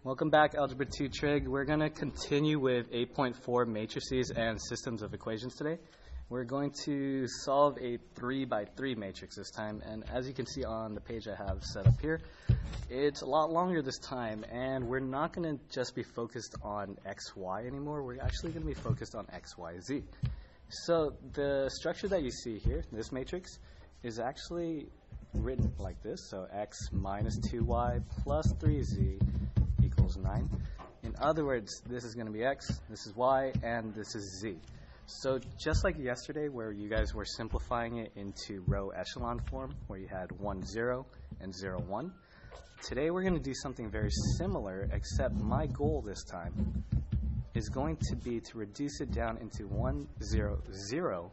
Welcome back, Algebra 2 Trig. We're going to continue with 8.4 matrices and systems of equations today. We're going to solve a 3 by 3 matrix this time, and as you can see on the page I have set up here, it's a lot longer this time, and we're not going to just be focused on x, y anymore. We're actually going to be focused on x, y, z. So the structure that you see here, this matrix, is actually written like this. So x minus 2y plus 3z equals 9. In other words, this is going to be x, this is y, and this is z. So just like yesterday where you guys were simplifying it into row echelon form where you had 1, 0 and 0, 1, today we're going to do something very similar, except my goal this time is going to be to reduce it down into 1, 0, 0,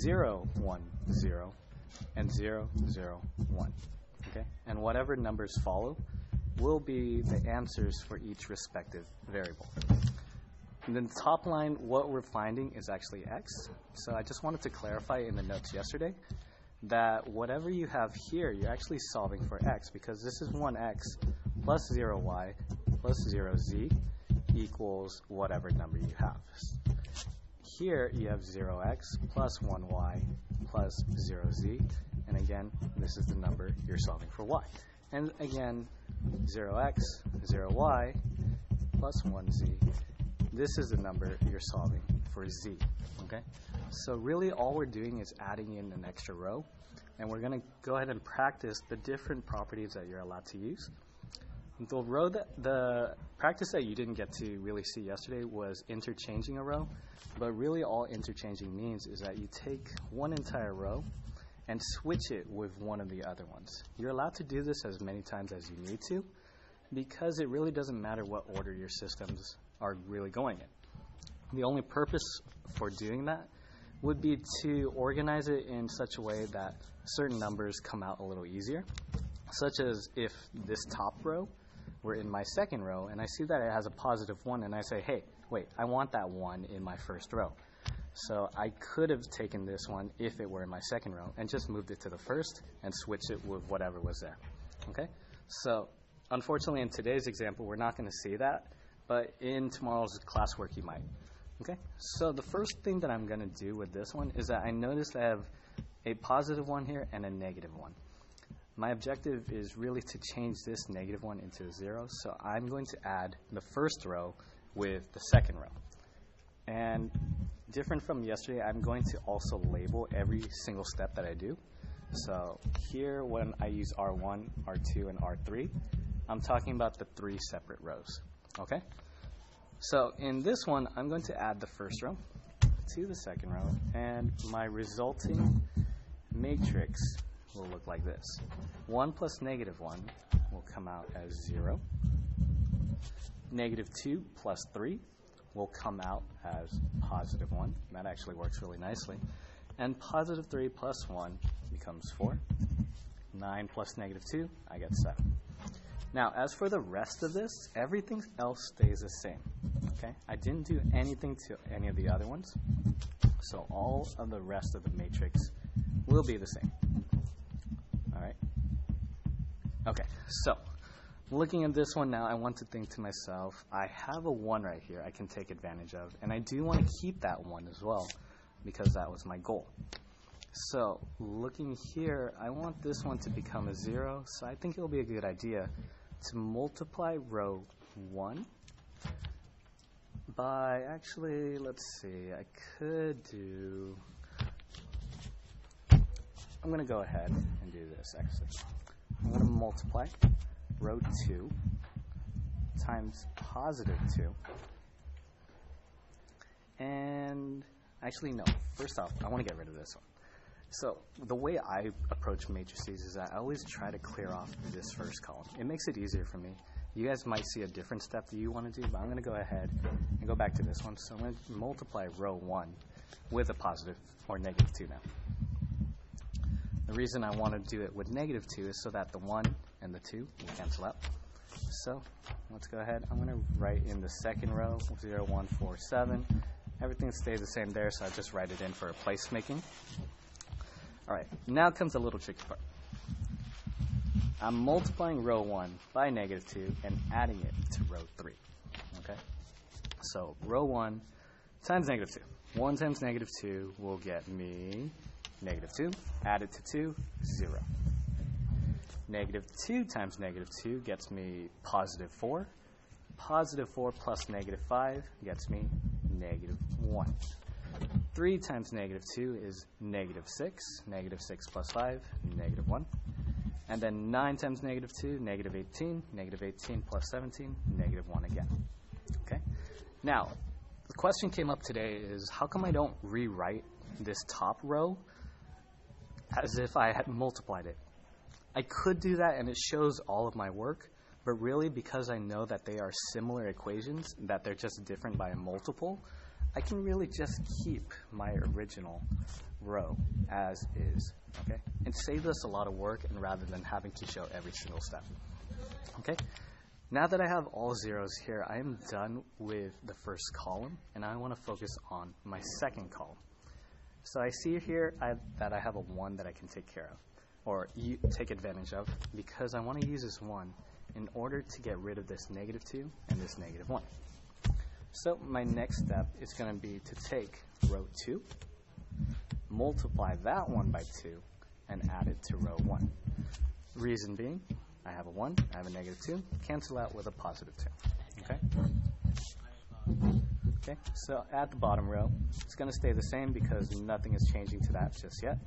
0, 1, 0, and 0, 0, 1. Okay? And whatever numbers follow will be the answers for each respective variable. And then the top line, what we're finding is actually x. So I just wanted to clarify in the notes yesterday that whatever you have here, you're actually solving for x, because this is 1x plus 0y plus 0z equals whatever number you have. Here you have 0x plus 1y plus 0z, and again, this is the number you're solving for y. And again, 0x, 0y, plus 1z. This is the number you're solving for z. Okay? So really all we're doing is adding in an extra row, and we're going to go ahead and practice the different properties that you're allowed to use. The practice that you didn't get to really see yesterday was interchanging a row, but really all interchanging means is that you take one entire row and switch it with one of the other ones. You're allowed to do this as many times as you need to, because it really doesn't matter what order your systems are really going in. The only purpose for doing that would be to organize it in such a way that certain numbers come out a little easier, such as if this top row were in my second row and I see that it has a positive 1 and I say, hey, wait, I want that 1 in my first row. So I could have taken this one if it were in my second row and just moved it to the first and switched it with whatever was there. Okay? So unfortunately in today's example we're not going to see that, but in tomorrow's classwork you might. Okay? So the first thing that I'm going to do with this one is that I noticed I have a positive 1 here and a negative 1. My objective is really to change this negative 1 into a 0, so I'm going to add the first row with the second row. And different from yesterday, I'm going to also label every single step that I do. So here when I use R1, R2, and R3, I'm talking about the 3 separate rows. Okay? So in this one, I'm going to add the first row to the second row, and my resulting matrix will look like this. 1 plus negative 1 will come out as 0. Negative 2 plus 3 will come out as positive 1. That actually works really nicely. And positive 3 plus 1 becomes 4. 9 plus negative 2, I get 7. Now, as for the rest of this, everything else stays the same. Okay? I didn't do anything to any of the other ones, so all of the rest of the matrix will be the same. All right? Okay, so looking at this one now, I want to think to myself, I have a 1 right here I can take advantage of, and I do want to keep that 1 as well, because that was my goal. So looking here, I want this one to become a 0, so I think it will be a good idea to multiply row 1 by, actually, let's see, I could do, I'm going to go ahead and do this actually. I'm going to multiply row 2 times positive 2. And actually, no. First off, I want to get rid of this one. So the way I approach matrices is that I always try to clear off this first column. It makes it easier for me. You guys might see a different step that you want to do, but I'm going to go ahead and go back to this one. So I'm going to multiply row 1 with a positive or negative 2 now. The reason I want to do it with negative 2 is so that the 1 and the 2 will cancel out. So let's go ahead. I'm going to write in the second row 0, 1, 4, 7. Everything stays the same there, so I just write it in for a place making. All right, now comes the little tricky part. I'm multiplying row 1 by -2 and adding it to row 3. Okay? So row 1 times -2. 1 times -2 will get me -2. Add it to 2, 0. -2 times -2 gets me +4. +4 plus -5 gets me -1. 3 times -2 is -6. -6 plus 5, -1. And then 9 times -2, -18. -18 plus 17, -1 again. Okay? Now, the question came up today is, how come I don't rewrite this top row as if I had multiplied it? I could do that and it shows all of my work, but really because I know that they are similar equations, that they're just different by a multiple, I can really just keep my original row as is, okay? And save us a lot of work and rather than having to show every single step, okay? Now that I have all zeros here, I am done with the first column and I want to focus on my second column. So I see here that I have a 1 that I can take care of, or take advantage of, because I want to use this 1 in order to get rid of this -2 and this -1. So my next step is going to be to take row 2, multiply that one by 2, and add it to row 1. Reason being, I have a 1, I have a -2, cancel out with a +2. Okay? Okay, so at the bottom row, it's going to stay the same because nothing is changing to that just yet.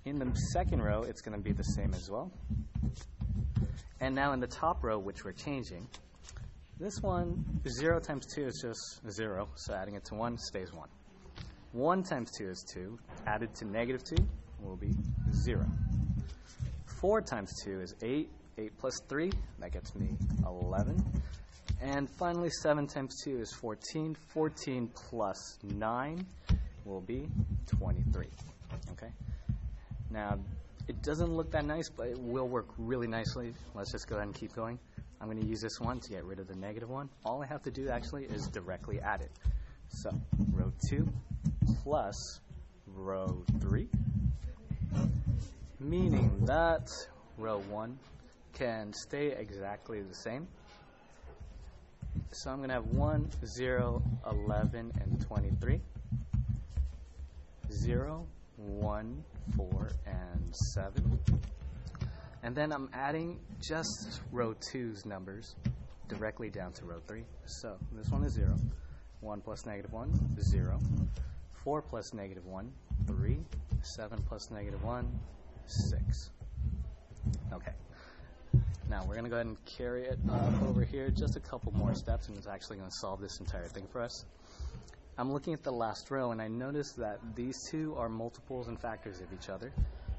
In the second row, it's going to be the same as well. And now in the top row, which we're changing, this one, 0 times 2 is just 0, so adding it to 1 stays 1. 1 times 2 is 2. Added to -2 will be 0. 4 times 2 is 8. 8 plus 3, that gets me 11. And finally, 7 times 2 is 14. 14 plus 9 will be 23. Okay? Now, it doesn't look that nice, but it will work really nicely. Let's just go ahead and keep going. I'm going to use this 1 to get rid of the -1. All I have to do actually is directly add it. So, row 2 plus row 3, meaning that row 1 can stay exactly the same. So I'm going to have 1, 0, 11, and 23. 0, 1, 4, and 7. And then I'm adding just row 2's numbers directly down to row 3. So this one is 0. 1 plus -1, 0. 4 plus -1, 3. 7 plus -1, 6. Okay. Now we're going to go ahead and carry it up over here just a couple more steps, and it's actually going to solve this entire thing for us. I'm looking at the last row, and I notice that these two are multiples and factors of each other.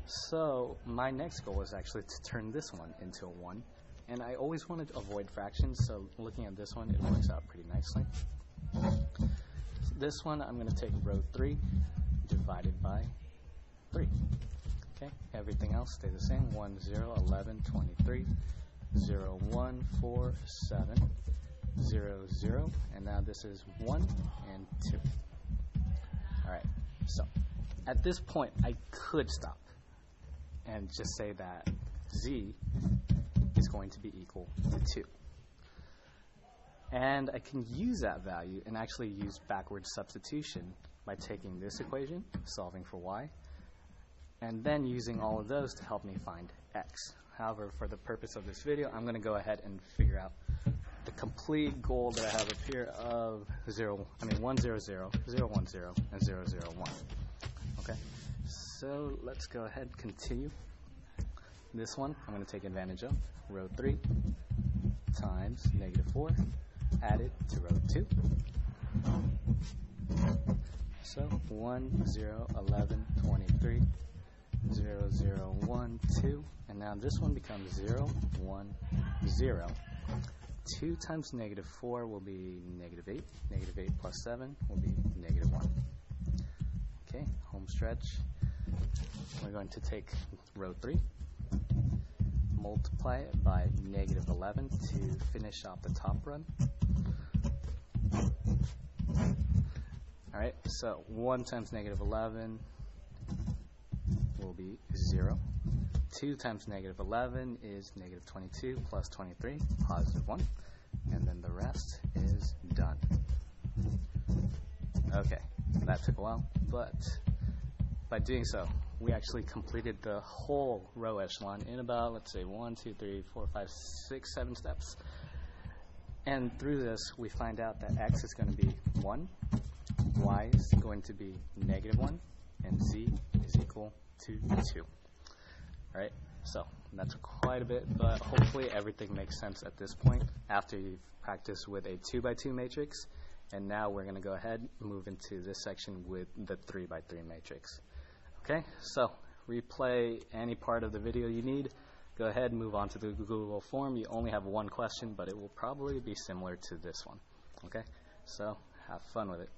So my next goal is actually to turn this one into a 1. And I always wanted to avoid fractions, so looking at this one, it works out pretty nicely. This one, I'm going to take row 3 divided by 3. Okay, everything else stay the same. 1, 0, 11, 23, 0, 1, 4, 7, 0, 0, and now this is 1 and 2. All right, so at this point, I could stop and just say that z is going to be equal to 2. And I can use that value and actually use backward substitution by taking this equation, solving for y, and then using all of those to help me find x. However, for the purpose of this video, I'm going to go ahead and figure out the complete goal that I have up here of 1, 0, 0, 1, 0, and 0, 0, 1. Okay, so let's go ahead and continue. This one I'm going to take advantage of. Row 3 times -4, add it to row 2. So 1, 0, 11, 23, 0, 0, 1, 2, and now this one becomes 0, 1, 0. 2 times -4 will be -8. -8 plus 7 will be -1. Okay, home stretch. We're going to take row 3, multiply it by -11 to finish off the top run. All right, so 1 times -11 will be 0. 2 times negative 11 is negative 22 plus 23, positive 1. And then the rest is done. Okay, that took a while, but by doing so, we actually completed the whole row echelon in about, let's say, 1, 2, 3, 4, 5, 6, 7 steps. And through this, we find out that x is going to be 1, y is going to be negative 1, and z is equal to 2. All right, so that's quite a bit, but hopefully everything makes sense at this point after you've practiced with a 2x2 matrix. And now we're going to go ahead and move into this section with the 3x3 matrix. Okay, so replay any part of the video you need. Go ahead and move on to the Google form. You only have one question, but it will probably be similar to this one. Okay, so have fun with it.